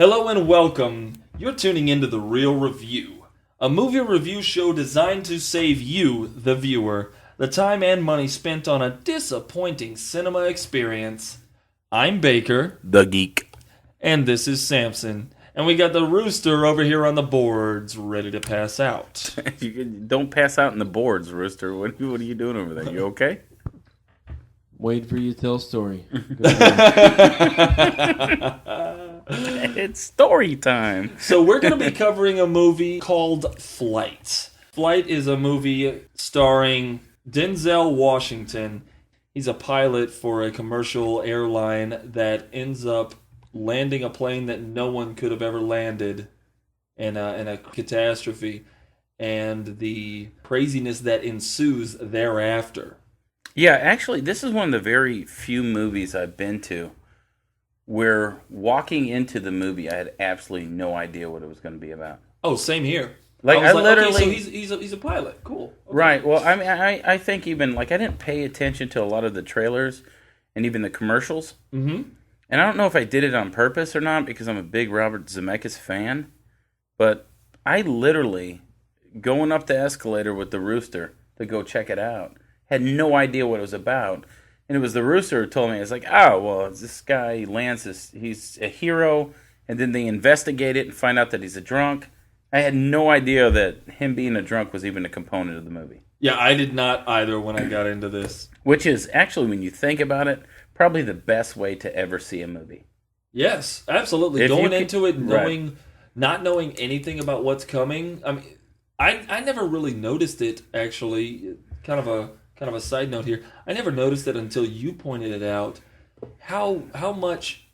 Hello and welcome. You're tuning into The Real Review, a movie review show designed to save you, the viewer, the time and money spent on a disappointing cinema experience. I'm Baker. The Geek. And this is Samson. And we got the Rooster over here on the boards, ready to pass out. Don't pass out in the boards, Rooster. What are you doing over there? You okay? Wait for you to tell a story. It's story time. So we're going to be covering a movie called Flight. Flight is a movie starring Denzel Washington. He's a pilot for a commercial airline that ends up landing a plane that no one could have ever landed in a catastrophe, and the craziness that ensues thereafter. Yeah, actually, this is one of the very few movies I've been to where walking into the movie, I had absolutely no idea what it was going to be about. Oh, same here. I literally, okay, so he's a pilot. Cool. Okay. Right. Well, I mean, I think even I didn't pay attention to a lot of the trailers and even the commercials. Mm-hmm. And I don't know if I did it on purpose or not because I'm a big Robert Zemeckis fan, but I literally, going up the escalator with the Rooster to go check it out, had no idea what it was about. And it was the Rooster who told me, it's like, oh, well, this guy Lance, he's a hero, and then they investigate it and find out that he's a drunk. I had no idea that him being a drunk was even a component of the movie. Yeah, I did not either when I got into this. Which is, actually, when you think about it, probably the best way to ever see a movie. Yes, absolutely. Going into it not knowing anything about what's coming. I mean, I never really noticed it, actually. Kind of a side note here. I never noticed it until you pointed it out. How much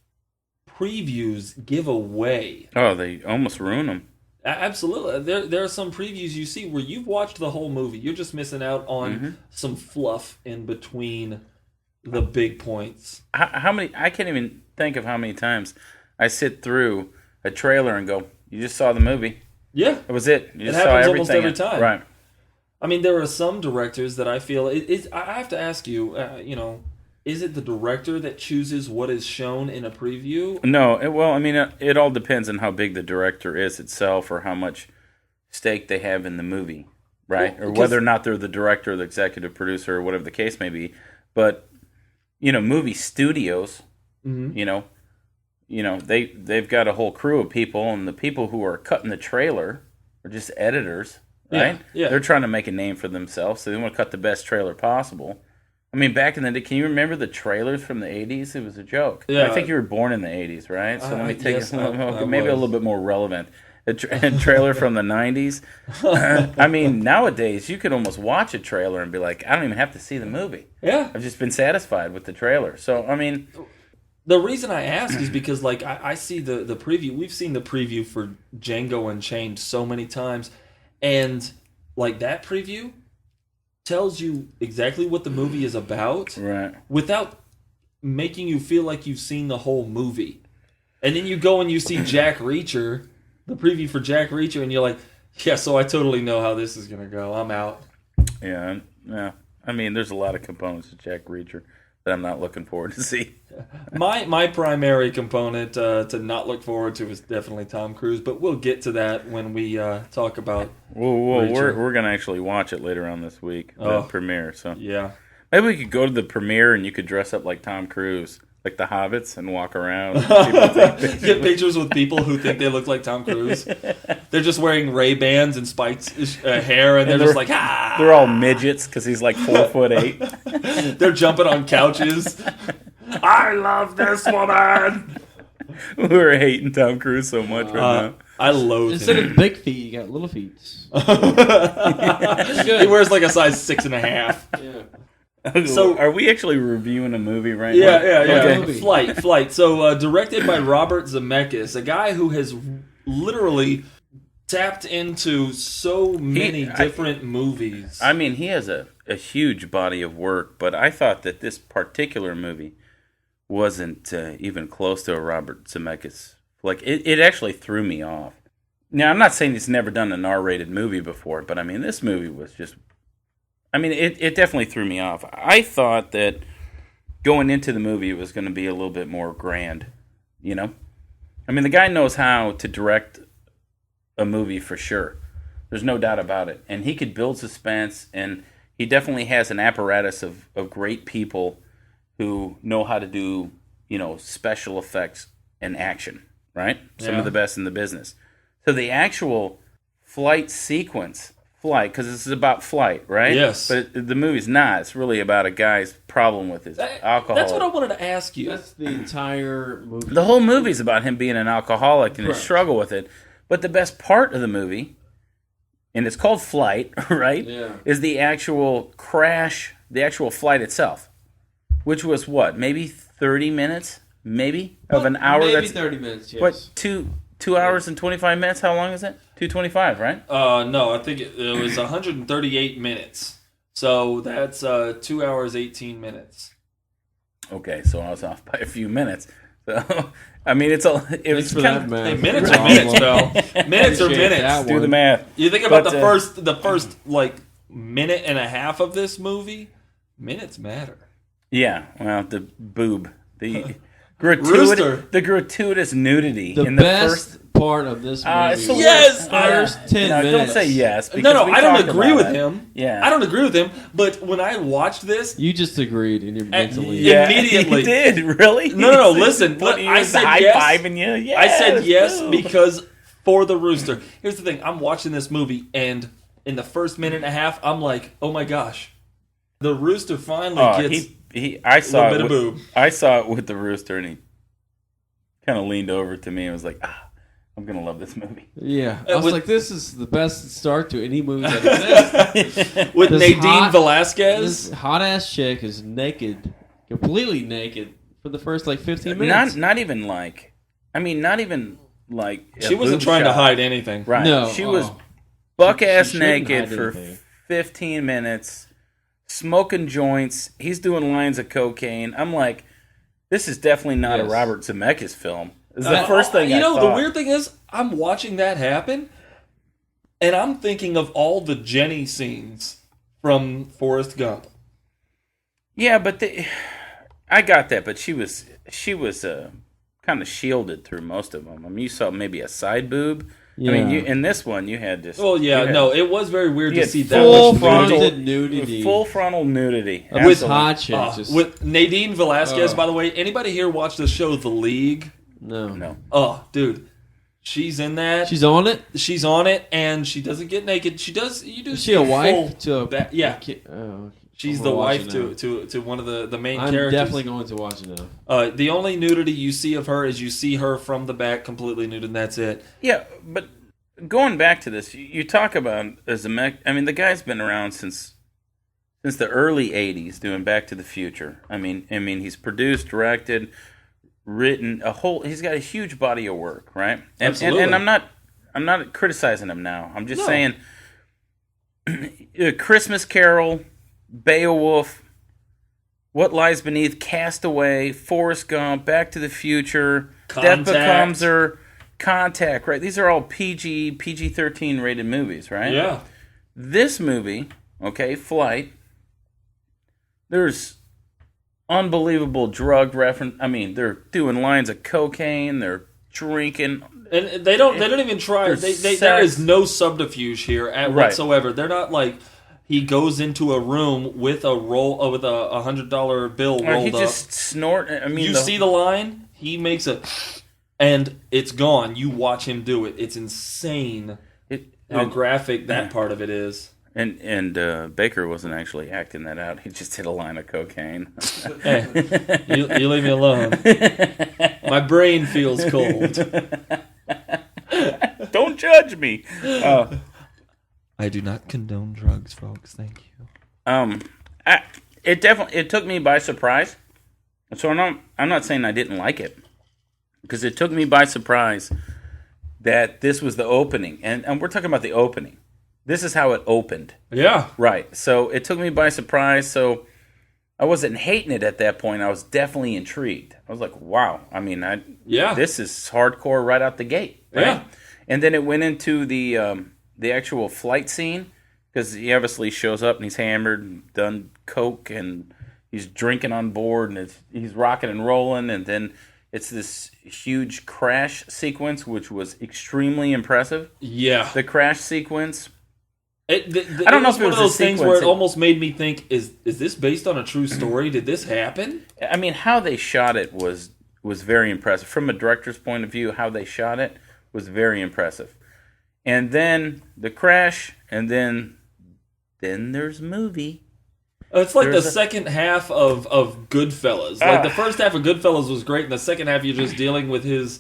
previews give away? Oh, they almost ruin them. Absolutely. There are some previews you see where you've watched the whole movie. You're just missing out on some fluff in between the big points. How many? I can't even think of how many times I sit through a trailer and go, "You just saw the movie." Yeah, that was it. You just it saw happens everything. Almost every time. Right. I mean, there are some directors that I feel I have to ask you. Is it the director that chooses what is shown in a preview? No. It all depends on how big the director is itself, or how much stake they have in the movie, right? Well, or whether or not they're the director, or the executive producer, or whatever the case may be. But movie studios, they've got a whole crew of people, and the people who are cutting the trailer are just editors, right? Yeah. They're trying to make a name for themselves, so they want to cut the best trailer possible. I mean, back in the day, can you remember the trailers from the 80s? It was a joke. Yeah. I think you were born in the 80s, right? So let me take yes, maybe a little bit more relevant. A trailer from the 90s. I mean, nowadays, you could almost watch a trailer and be like, I don't even have to see the movie. Yeah. I've just been satisfied with the trailer. So, I mean... The reason I ask is because, I see the preview. We've seen the preview for Django Unchained so many times. And, that preview tells you exactly what the movie is about. Right. Without making you feel like you've seen the whole movie. And then you go and you see Jack Reacher, the preview for Jack Reacher, and you're like, yeah, so I totally know how this is going to go. I'm out. Yeah. I mean, there's a lot of components to Jack Reacher that I'm not looking forward to see. My primary component to not look forward to is definitely Tom Cruise, but we'll get to that when we talk about. We're gonna actually watch it later on this week, the premiere. So yeah, maybe we could go to the premiere and you could dress up like Tom Cruise, like the Hobbits, and walk around. Get pictures with people who think they look like Tom Cruise. They're just wearing Ray-Bans and spiked hair, and they're just like, ah! They're all midgets because he's like 4'8". They're jumping on couches. I love this woman! We're hating Tom Cruise so much right now. I loathe Instead him. of big feet, you got little feet. He wears like a size 6.5. Yeah. So, are we actually reviewing a movie right now? Yeah. Okay. Flight. So, directed by Robert Zemeckis, a guy who has literally tapped into so many different movies. I mean, he has a huge body of work, but I thought that this particular movie wasn't even close to a Robert Zemeckis. It actually threw me off. Now, I'm not saying he's never done an R-rated movie before, but I mean, this movie was just... I mean, it definitely threw me off. I thought that going into the movie it was going to be a little bit more grand, I mean, the guy knows how to direct a movie for sure. There's no doubt about it. And he could build suspense, and he definitely has an apparatus of great people who know how to do, special effects and action, right? Some Yeah. of the best in the business. So the actual flight sequence, because this is about flight, right? Yes. But the movie's not. It's really about a guy's problem with his alcohol. That's what I wanted to ask you. That's the entire movie. The whole movie's about him being an alcoholic and his Correct. struggle with it. But the best part of the movie, and it's called Flight, right? Yeah. Is the actual crash, the actual flight itself, which was what, maybe 30 minutes, of an hour. Maybe That's 30 minutes, yes. what, 2 hours and 25 minutes. How long is it? 2:25, right? No, I think it was 138 minutes. So that's 2 hours 18 minutes. Okay, so I was off by a few minutes. So I mean, it was Thanks for kind that, of man. Hey, minutes are minutes, Bill. Minutes are Appreciate minutes. that do the one. math. You think about But, the first like minute and a half of this movie. Minutes matter. Yeah, well, the boob, the Rooster. gratuitous nudity The in the best first. part of this movie. So Yes! First 10 Don't minutes. say yes. No, because we I don't talked agree about with it. him. Yeah, I don't agree with him. But when I watched this, You just agreed in your mentally. yeah. Immediately. You did really? No, listen. I said high yes. fiving you. Yes, I said yes no. because for the Rooster. Here's the thing: I'm watching this movie, and in the first minute and a half, I'm like, "Oh my gosh, the Rooster finally gets I a saw little bit of it. boob." I saw it with the Rooster, and he kind of leaned over to me and was like, "I'm gonna love this movie." Yeah. I was with- like, this is the best start to any movie that exists. With This Nadine hot- Velasquez. This hot ass chick is naked, completely naked, for the first 15 minutes. Not even like. I mean, not even like. She a wasn't boob trying to shot. hide anything. Right. No, She was oh. buck She ass shouldn't naked hide for anything. 15 minutes, smoking joints. He's doing lines of cocaine. I'm like, this is definitely not a Yes. Robert Zemeckis film. Is the first thing You I know, thought. the weird thing is, I'm watching that happen, and I'm thinking of all the Jenny scenes from Forrest Gump. Yeah, but I got that, but she was kind of shielded through most of them. I mean, you saw maybe a side boob. I mean, Yeah. in this one, you had just. Well, yeah, you had no, it was very weird you to had see that full much frontal nudity. nudity. full frontal nudity with Absolutely. hot chicks. just- With Nadine Velasquez, Oh. by the way. Anybody here watch the show The League? no. No. Oh, dude. She's in that. She's on it? She's on it, and she doesn't get naked. She does. You do. Is see she a full wife to a ba- yeah. kid? Oh, She's I'm the gonna watch wife it now. to one of the main I'm characters. definitely going to watch it now. The only nudity you see of her is you see her from the back completely nude, and that's it. Yeah, but going back to this, you talk about Zemeckis. I mean, the guy's been around since the early '80s, doing Back to the Future. I mean, he's produced, directed, written he's got a huge body of work, right? And Absolutely. and I'm not criticizing him now. I'm just No. saying, Christmas Carol, Beowulf, What Lies Beneath, Castaway, Forrest Gump, Back to the Future, Death Contact. Becomes Her, Contact, right? These are all PG-13 rated movies, right? Yeah. This movie, okay, Flight, there's unbelievable drug reference. I mean, they're doing lines of cocaine, they're drinking. And they don't even try. There's There is sex. no subterfuge here Right. whatsoever. They're not like he goes into a room with a with a $100 bill Or rolled he up. just snort. I mean, You see the line, he makes it, and it's gone. You watch him do it. It's insane how graphic that part of it is. And Baker wasn't actually acting that out. He just hit a line of cocaine. Hey, you leave me alone. My brain feels cold. Don't judge me. I do not condone drugs, folks. Thank you. It took me by surprise. So I'm not saying I didn't like it, because it took me by surprise that this was the opening, and we're talking about the opening. This is how it opened, Yeah. right? So it took me by surprise. So I wasn't hating it at that point. I was definitely intrigued. I was like, wow. I mean, Yeah. this is hardcore right out the gate, right? Yeah. And then it went into the actual flight scene, because he obviously shows up and he's hammered and done coke and he's drinking on board and he's rocking and rolling, and then It's this huge crash sequence, which was extremely impressive. Yeah. The crash sequence. I don't know if it was one of those things where it almost made me think, is this based on a true story? Did this happen? I mean, how they shot it was very impressive. From a director's point of view, how they shot it was very impressive. And then the crash, and then there's movie. It's like the second half of Goodfellas. Like the first half of Goodfellas was great, and the second half you're just dealing with his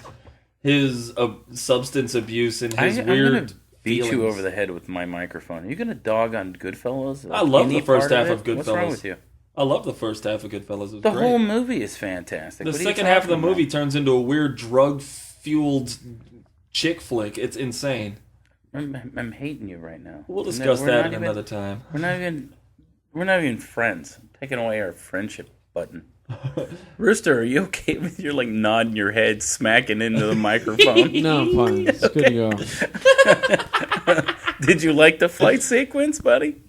substance abuse and his weird. I'm gonna beat you over the head with my microphone. Are you gonna dog on Goodfellas? I love the first half of Goodfellas. What's wrong with you? I love the first half of Goodfellas. It was the great. whole movie is fantastic. The second half of the movie turns into a weird drug-fueled chick flick. It's insane. I'm hating you right now. We'll discuss that another time. We're not even friends. I'm taking away our friendship button. Rooster, are you okay with your nodding your head, smacking into the microphone? No, I'm fine. It's good to go. Did you like the flight sequence, buddy?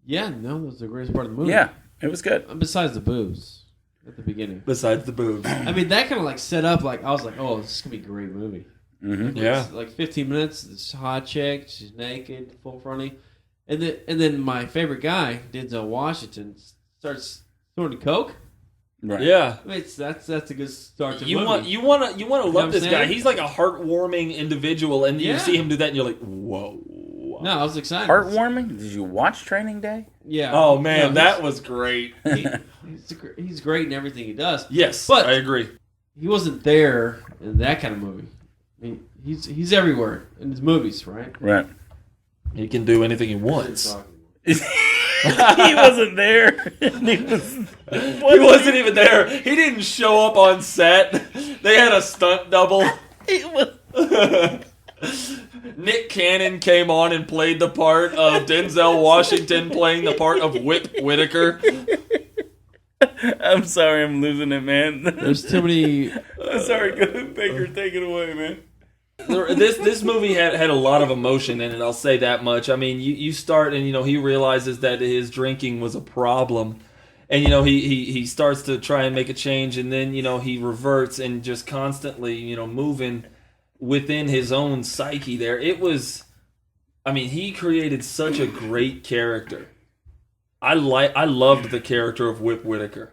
Yeah, no, that was the greatest part of the movie. Yeah, it was good. Besides the boobs at the beginning. Besides the boobs. I mean, that kind of set up, I was like, oh, this is going to be a great movie. Mm-hmm. Yeah. 15 minutes, this hot chick, she's naked, full fronting. And then my favorite guy, Denzel Washington, starts throwing coke. Right. Yeah. I mean, that's a good start to the movie. movie. You want to love this guy. saying? He's like a heartwarming individual, and you see him do that, and you're like, whoa. No, I was excited. Heartwarming? Did you watch Training Day? Yeah. Oh, man, that was great. He's great in everything he does. Yes, but I agree. He wasn't there in that kind of movie. I mean, he's everywhere in his movies, right? Right. He can do anything he wants. He wasn't there. He wasn't even there. He didn't show up on set. They had a stunt double. Nick Cannon came on and played the part of Denzel Washington playing the part of Whip Whitaker. I'm sorry, I'm losing it, man. There's too many. I'm sorry, go Baker, take it away, man. This movie had a lot of emotion in it, I'll say that much. I mean, you start and he realizes that his drinking was a problem, and he starts to try and make a change, and then he reverts and just constantly moving within his own psyche there. It was, I mean, he created such a great character. I loved the character of Whip Whitaker.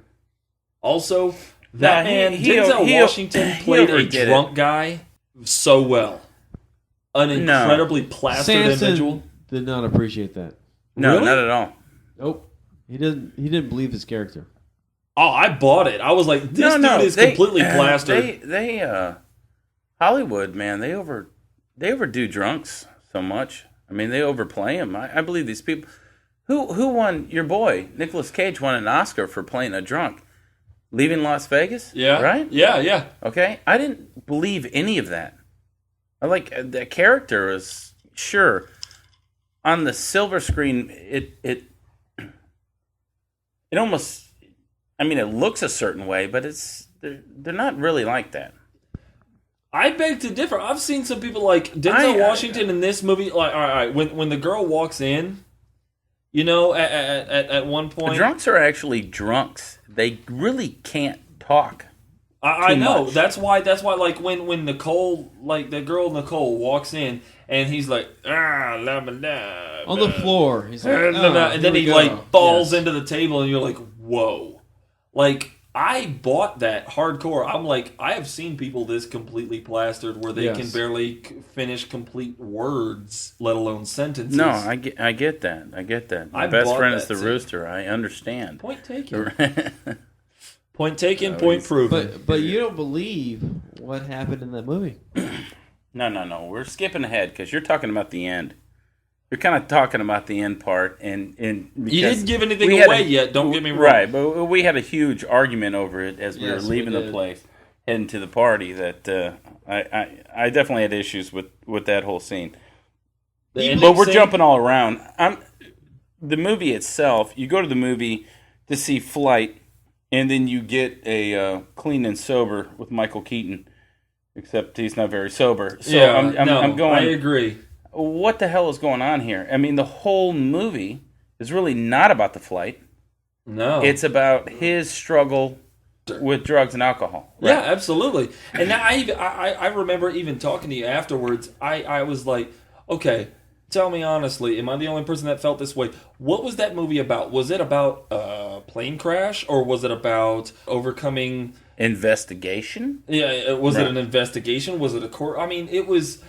Also, Denzel Washington played a drunk guy so well. An incredibly plastered individual. Did not appreciate that. No, really? Not at all. Nope. He didn't believe his character. Oh, I bought it. I was like, this dude is completely plastered. They Hollywood, man, they overdo drunks so much. I mean, they overplay them. I believe these people. Who won? Your boy Nicolas Cage won an Oscar for playing a drunk. Leaving Las Vegas? Yeah. Right? Yeah. Okay. I didn't believe any of that. The character is sure on the silver screen. It almost. I mean, it looks a certain way, but they're not really like that. I beg to differ. I've seen some people like Denzel Washington in this movie. Like, all right, when the girl walks in, at one point, the drunks are actually drunks. They really can't talk. I know. Much. That's why. Like when Nicole, like the girl Nicole, walks in and he's like, on the floor, he's like, and then he falls into the table, and you're like, whoa, like. I bought that hardcore. I'm like, I have seen people this completely plastered where they can barely finish complete words, let alone sentences. No, I get that. My best friend is the Rooster. I understand. Point taken. Point taken, point proven. But you don't believe what happened in that movie. No. We're skipping ahead because you're talking about the end. You're kind of talking about the end part, and you didn't give anything away yet. Don't get me wrong. Right, but we had a huge argument over it as we were leaving the place, heading to the party. That I definitely had issues with that whole scene. But we're jumping all around. The movie itself. You go to the movie to see Flight, and then you get a Clean and Sober with Michael Keaton, except he's not very sober. So I'm going. I agree. What the hell is going on here? I mean, the whole movie is really not about the flight. No. It's about his struggle with drugs and alcohol. Right. Yeah, absolutely. And now I remember even talking to you afterwards. I was like, okay, tell me honestly, am I the only person that felt this way? What was that movie about? Was it about a plane crash, or was it about overcoming Investigation? Yeah, was Right. it an investigation? Was it a court? I mean, it was.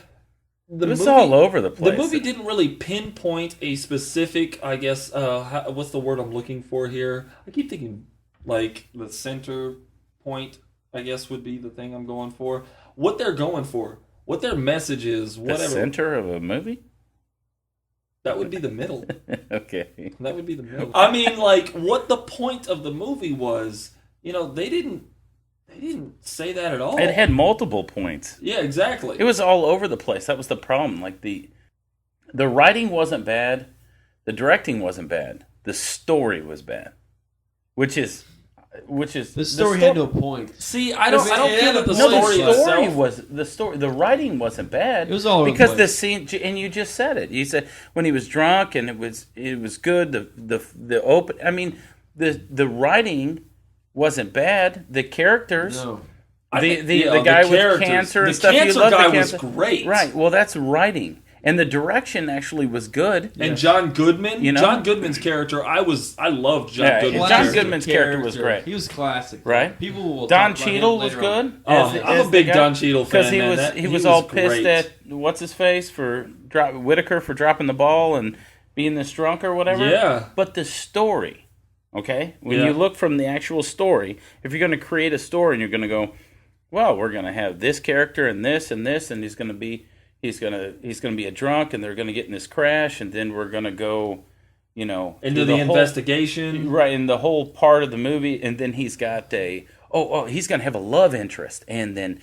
It was all over the place. The movie didn't really pinpoint a specific, I guess, what's the word I'm looking for here? I keep thinking, like, the center point, I guess, would be the thing I'm going for. What they're going for, what their message is, whatever. The center of a movie? That would be the middle. Okay. That would be the middle. I mean, like, what the point of the movie was, they didn't say that at all. It had multiple points. Yeah, exactly. It was all over the place. That was the problem. Like the writing wasn't bad, the directing wasn't bad, the story was bad, which is The story had no point. See, I don't it feel had that the a story point. itself. the writing wasn't bad. It was all over because the the place. scene, and you just said it. You said when he was drunk and it was good. The open. I mean, the writing wasn't bad. The characters. No. The guy with characters. cancer and the stuff. Cancer You love guy the cancer. was great, Right. Well, that's writing, and the direction actually was good. And John Goodman, You know? John Goodman's character, I loved John Yeah, Goodman's John character. Goodman's character was great. He was classic. Right. People will Don talk about him Cheadle was later on. good. Oh, I'm a big Don Cheadle fan, because he man. was He was was all pissed great. at what's his face for Whitaker for dropping the ball and being this drunk or whatever. Yeah. But the story, okay, when Yeah. you look from the actual story, if you're going to create a story and you're going to go, well, we're going to have this character and this and this, and he's going to be a drunk, and they're going to get in this crash, and then we're going to go, Into through the whole- investigation. right, in the whole part of the movie, and then he's got he's going to have a love interest, and then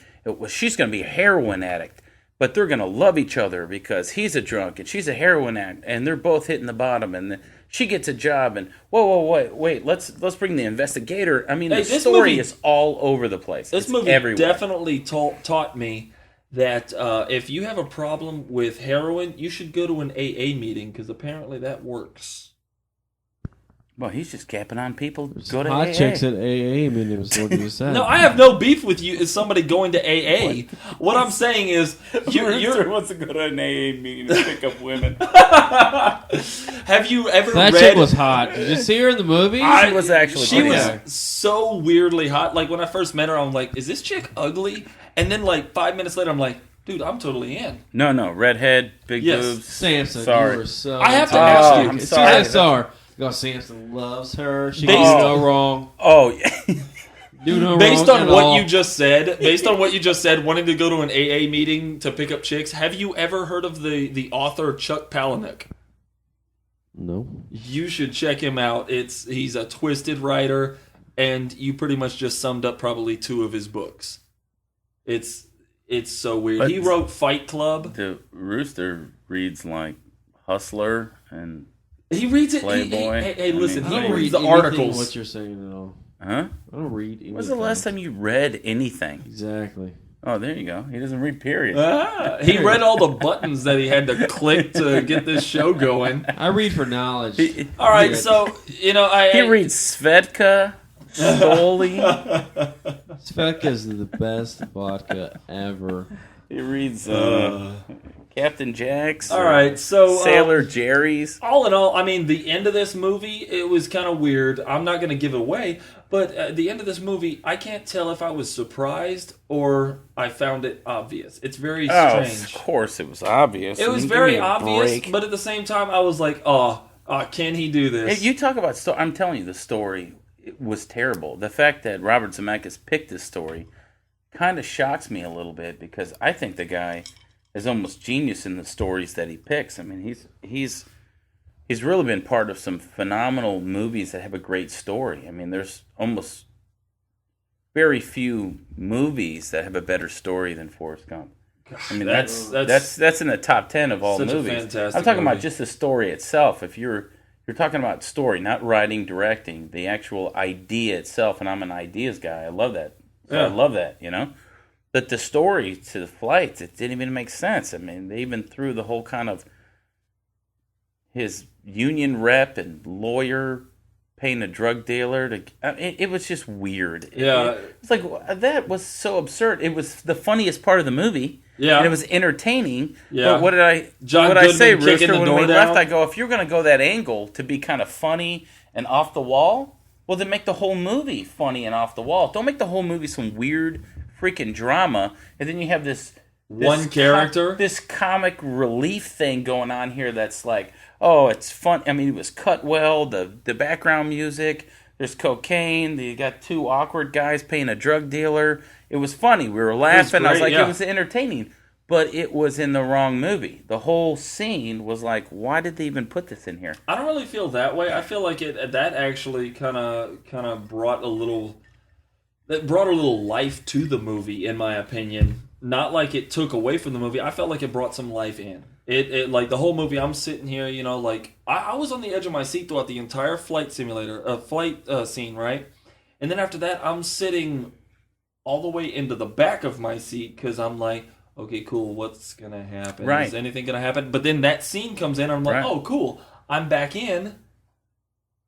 she's going to be a heroin addict, but they're going to love each other because he's a drunk and she's a heroin addict, and they're both hitting the bottom, and then she gets a job, and wait, let's bring the investigator. I mean, Hey, the this story movie- is all over the place. This It's movie everywhere. definitely taught me that if you have a problem with heroin, you should go to an AA meeting, because apparently that works. Well, he's just capping on people. Go to Hot AA. chicks at AA meeting was what you said. No, I have no beef with you as somebody going to AA. What I'm saying is, Rooster wants to go to an AA meeting to pick up women. have you ever that read? chick was hot. Did you see her in the movie? She was actually She pretty was hot. so weirdly hot. Like, when I first met her, I'm like, is this chick ugly? And then, like, 5 minutes later, I'm like, dude, I'm totally in. No, redhead, big Yes. boobs. Samson, Sorry. you were so. I have to intense. ask you. I'm As sorry. soon as I saw her, go, Samson loves her. She Based- can do no wrong. Oh, yeah. Do no Based wrong on at what all. you just said, wanting to go to an AA meeting to pick up chicks, have you ever heard of the author Chuck Palahniuk? No. You should check him out. He's a twisted writer, and you pretty much just summed up probably 2 of his books. It's so weird. But- He wrote Fight Club. The Rooster reads like Hustler and He reads it. Playboy. Hey, listen. I He mean, I don't reads read the anything articles. What you're saying at all? huh? I don't read. When was the last time you read anything? Exactly. Oh, there you go. He doesn't read period. He read all the buttons that he had to click to get this show going. I read for knowledge. All right, Yeah. so He reads Svedka, Stoli. Svedka's the best vodka ever. He reads Captain Jack's. all right, so Sailor Jerry's. all in all, I mean, the end of this movie, it was kind of weird. I'm not going to give it away, but at the end of this movie, I can't tell if I was surprised or I found it obvious. It's very Oh, of strange. course it was obvious. It I was mean, give very me a obvious, break. but at the same time, I was like, can he do this? You talk about story. I'm telling you, the story was terrible. The fact that Robert Zemeckis picked this story kind of shocks me a little bit, because I think the guy is almost genius in the stories that he picks. I mean, he's really been part of some phenomenal movies that have a great story. I mean, there's almost very few movies that have a better story than Forrest Gump. I mean, that's in the top 10 of all Such a movies. fantastic I'm talking movie. about just the story itself. If you're talking about story, not writing, directing, the actual idea itself, and I'm an ideas guy. I love that. So Yeah. I love that, But the story to the flights, it didn't even make sense. I mean, they even threw the whole kind of his union rep and lawyer paying a drug dealer to. It was just weird. Yeah. It's like that was so absurd. It was the funniest part of the movie. Yeah. And it was entertaining. Yeah. But what did I Goodman say, kicking Rooster? the When door we down? left, I go, if you're going to go that angle to be kind of funny and off the wall, well, then make the whole movie funny and off the wall. Don't make the whole movie some weird freaking drama, and then you have this One character? this comic relief thing going on here that's like, oh, it's fun. I mean, it was cut well. The background music. There's cocaine. You got two awkward guys paying a drug dealer. It was funny. We were laughing. I was great, like, yeah. it was entertaining. But it was in the wrong movie. The whole scene was like, why did they even put this in here? I don't really feel that way. I feel like that actually kind of brought a little life to the movie, in my opinion. Not like it took away from the movie. I felt like it brought some life in. It like the whole movie. I'm sitting here, like I was on the edge of my seat throughout the entire flight scene, right? And then after that, I'm sitting all the way into the back of my seat because I'm like, okay, cool, what's gonna happen? Right. Is anything gonna happen? But then that scene comes in, I'm like, Right. oh, cool, I'm back in,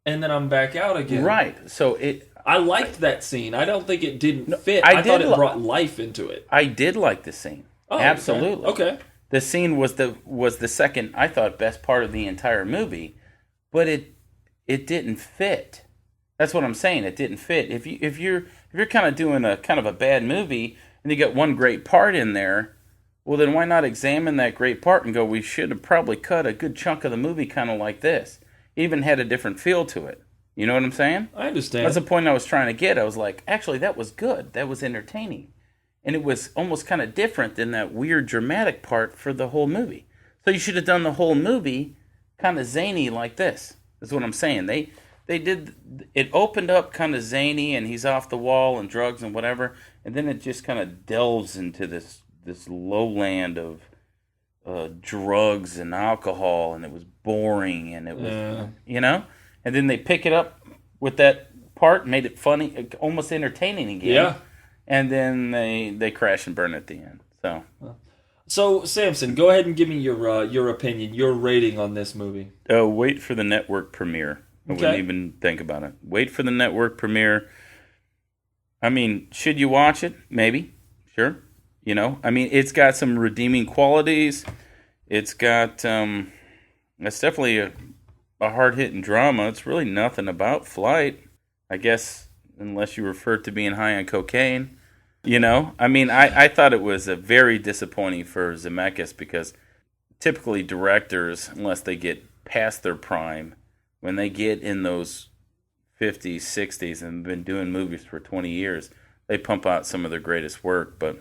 and then I'm back out again. Right. So I liked that scene. I don't think it didn't fit. I I thought did it brought life into it. I did like the scene. Oh, Absolutely. Okay. The scene was the second, I thought, best part of the entire movie, but it didn't fit. That's what I'm saying. It didn't fit. If you're kind of doing a kind of a bad movie and you got one great part in there, well then why not examine that great part and go, we should have probably cut a good chunk of the movie kind of like this. It even had a different feel to it. You know what I'm saying? I understand. That's the point I was trying to get. I was like, actually, that was good. That was entertaining. And it was almost kind of different than that weird dramatic part for the whole movie. So you should have done the whole movie kind of zany like this. That's what I'm saying. They did, it opened up kind of zany and he's off the wall and drugs and whatever. And then it just kind of delves into this lowland of drugs and alcohol. And it was boring and it was, And then they pick it up with that part, made it funny, almost entertaining again. Yeah. And then they crash and burn at the end. So, Samson, go ahead and give me your opinion, your rating on this movie. Wait for the network premiere. I Okay. wouldn't even think about it. Wait for the network premiere. I mean, should you watch it? Maybe. Sure. I mean, it's got some redeeming qualities. It's got, it's definitely a hard-hitting drama. It's really nothing about Flight, I guess, unless you refer to being high on cocaine. I mean, I thought it was a very disappointing for Zemeckis because typically directors, unless they get past their prime, when they get in those 50s, 60s and been doing movies for 20 years, they pump out some of their greatest work, but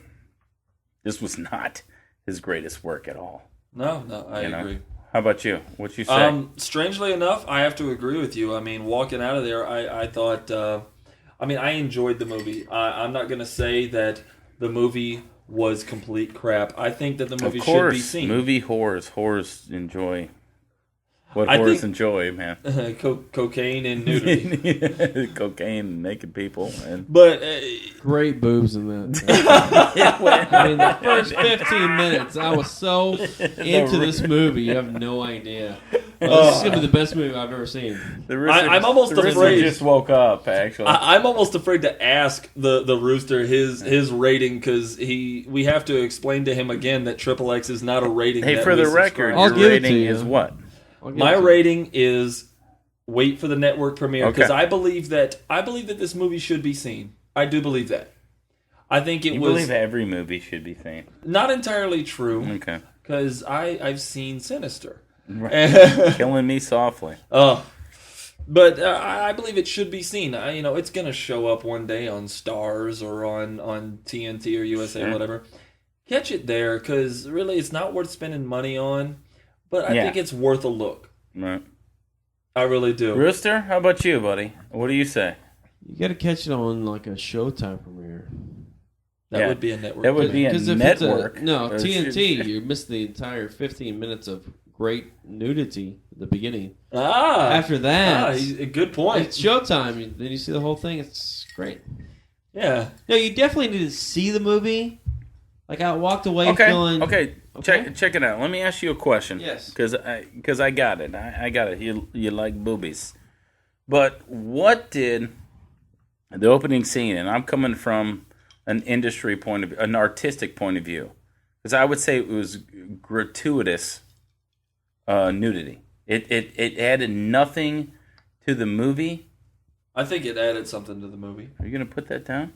this was not his greatest work at all. No, I agree. How about you? What you say? Strangely enough, I have to agree with you. I mean, walking out of there, I thought, I enjoyed the movie. I'm not going to say that the movie was complete crap. I think that the movie should be seen. Movie whores. Whores enjoy what I whores think- enjoy, man. Cocaine and nudity. Cocaine, naked people. And But, Great boobs in that. I mean, the first 15 minutes, I was so into this movie. You have no idea. This is gonna be the best movie I've ever seen. I'm almost the Rooster afraid- just woke up, actually. I'm almost afraid to ask the Rooster his rating because we have to explain to him again that XXX is not a rating. Hey, that for we the record, subscribe I'll to. your give it to rating you. is what? My rating is wait for the network premiere because Okay. I believe that this movie should be seen. I do believe that. I think it You was believe every movie should be seen. not entirely true Okay. because I've seen Sinister. Killing me softly. But I believe it should be seen. It's going to show up one day on Stars or on TNT or USA or whatever. Catch it there because really it's not worth spending money on, but I think it's worth a look. Right. I really do. Rooster, how about you, buddy? What do you say? You got to catch it on like a Showtime premiere. That would be a network. That would be a Because if network. it's Or TNT, should- you miss the entire 15 minutes of great nudity at the beginning. After that, a good point. it's Showtime. Then you see the whole thing. It's great. Yeah. No, you definitely need to see the movie. Like I walked away Okay. feeling. Okay. Okay. Check it out. Let me ask you a question. Yes. Because I got it. I got it. You like boobies. But what did the opening scene, and I'm coming from an industry point of view, an artistic point of view, because I would say it was gratuitous nudity. It added nothing to the movie. I think it added something to the movie. Are you going to put that down?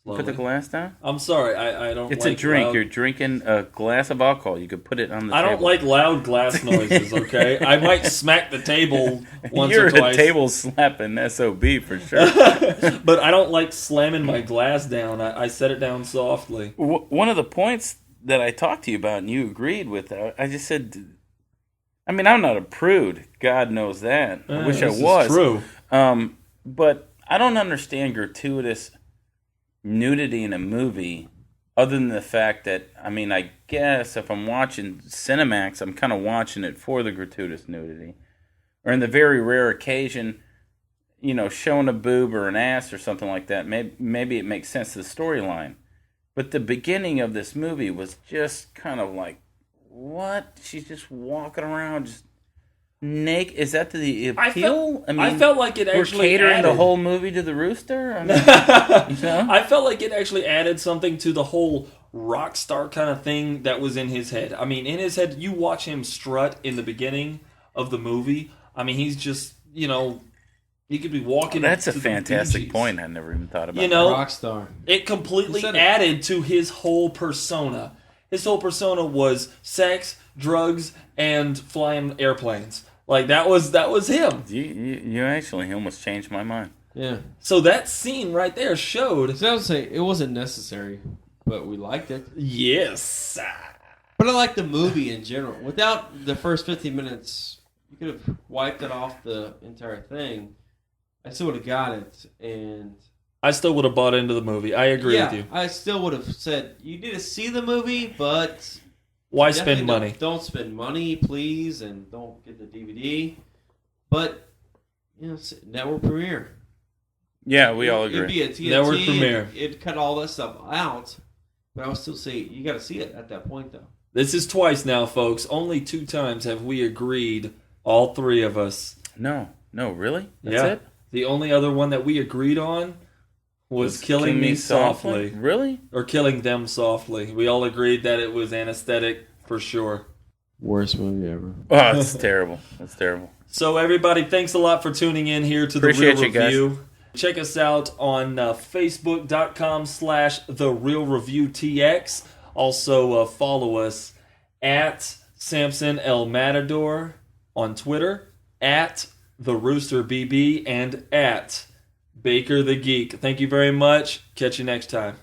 Slowly. Put the glass down? I'm sorry, I don't. It's like a drink. Loud... You're drinking a glass of alcohol. You could put it on the I table. don't like loud glass noises. Okay, I might smack the table once You're or twice. a table slapping SOB for sure. But I don't like slamming my glass down. I set it down softly. One of the points that I talked to you about and you agreed with, I just said, I mean, I'm not a prude. God knows that. I wish I was. True. But I don't understand gratuitous nudity in a movie other than the fact that, I mean, I guess if I'm watching Cinemax, I'm kind of watching it for the gratuitous nudity. Or in the very rare occasion, showing a boob or an ass or something like that, maybe it makes sense to the storyline. But the beginning of this movie was just kind of like, what? She's just walking around just naked. Is that the appeal? I felt like it actually we're catering added... the whole movie to the Rooster? I mean, I felt like it actually added something to the whole rock star kind of thing that was in his head. I mean, in his head, you watch him strut in the beginning of the movie. I mean, he's just, he could be walking. That's a fantastic point. I never even thought about that. Rock star. It completely added to his whole persona. His whole persona was sex, drugs, and flying airplanes. Like that was him. You actually almost changed my mind. Yeah. So that scene right there showed. So I would say it wasn't necessary, but we liked it. Yes. But I like the movie in general. Without the first 15 minutes, you could have wiped it off the entire thing. I still would have got it, and I still would have bought into the movie. I agree with you. I still would have said you need to see the movie, but why spend money? Don't spend money, please, and don't get the DVD. But network premiere. Yeah, we all It'd agree. be a TNT. Network premiere. It'd cut all that stuff out, but I would still say you got to see it at that point, though. This is twice now, folks. Only 2 times have we agreed, all 3 of us. No, really? That's it? The only other one that we agreed on was Killing Me Softly. Really? Or Killing Them Softly. We all agreed that it was anesthetic for sure. Worst movie ever. Oh, it's terrible. That's terrible. So everybody, thanks a lot for tuning in here to Appreciate The Real Review. Guys. Check us out on Facebook.com/TheRealReviewTX. Also follow us at Samson El Matador on Twitter, at The Rooster BB, and at Baker the Geek. Thank you very much. Catch you next time.